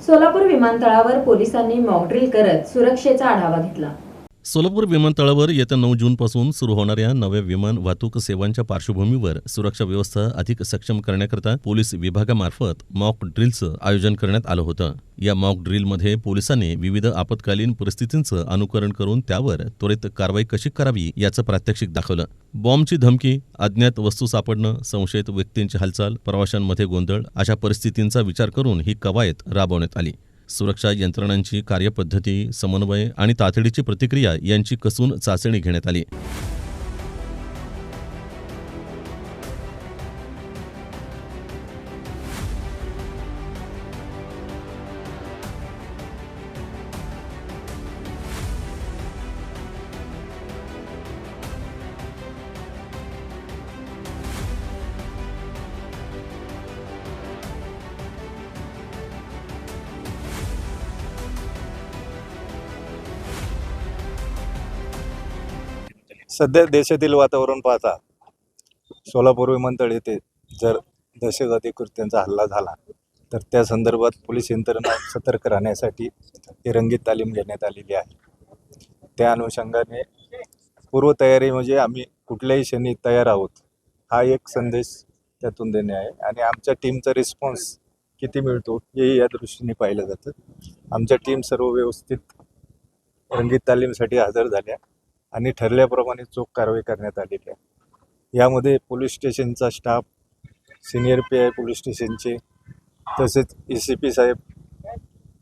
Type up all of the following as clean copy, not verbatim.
सोलापूर विमानतळावर पोलिसांनी मॉकड्रिल करत सुरक्षेचा आढावा घेतला। सोलापूर विमानतळावर येत्या 9 जूनपासून सुरू होणाऱ्या नव्या विमान वाहतूक सेवांच्या पार्श्वभूमीवर सुरक्षा व्यवस्था अधिक सक्षम करण्याकरता पोलीस विभागामार्फत मॉक ड्रिलचं आयोजन करण्यात आलं होतं। या मॉक ड्रिलमध्ये पोलिसांनी विविध आपत्कालीन परिस्थितींचं अनुकरण करून त्यावर त्वरित कारवाई कशी करावी याचं प्रात्यक्षिक दाखवलं। बॉम्बची धमकी, अज्ञात वस्तू सापडणं, संशयित व्यक्तींची हालचाल, प्रवाशांमध्ये गोंधळ अशा परिस्थितींचा विचार करून ही कवायत राबवण्यात आली। सुरक्षा यंत्रणांची कार्यपद्धती, समन्वय आणि तातडीची प्रतिक्रिया यांची कसून चाचणी घेण्यात आली। सध्या देशातील वातावरण पाहता सोलापूर विमानतळ येथे जर दहशतवादी कृत्यांचा हल्ला झाला तर त्या संदर्भात पोलीस यंत्रणा सतर्क राहण्यासाठी ही रंगीत तालीम घेण्यात आलेली आहे। त्या अनुषंगाने पूर्वतयारी म्हणजे आम्ही कुठल्याही क्षणी तयार आहोत हा एक संदेश त्यातून देणे आहे आणि आमच्या टीमचा रिस्पॉन्स किती मिळतो हेही या दृष्टीने पाहिलं जातं। आमच्या टीम सर्व व्यवस्थित रंगीत तालीमसाठी हजर झाल्या आणि ठरल्याप्रमाणे चोख कारवाई करण्यात आलेली आहे। यामध्ये पोलीस स्टेशनचा स्टाफ, सिनियर PI पोलीस स्टेशनचे, तसेच ACP साहेब,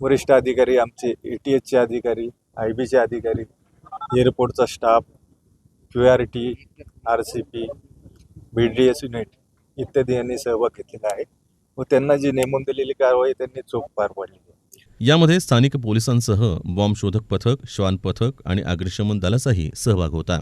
वरिष्ठ अधिकारी, आमचे ATHचे अधिकारी, IB चे अधिकारी, एअरपोर्टचा staff, QRT, RCP, BDS unit इत्यादी यांनी सहभाग घेतलेला आहे व त्यांना जी नेमून दिलेली कारवाई त्यांनी चोख पार पाडली आहे। यामध्ये स्थानिक पोलिसांसह बॉम्ब शोधक पथक, श्वान पथक आणि अग्निशमन दलाचाही सहभाग होता।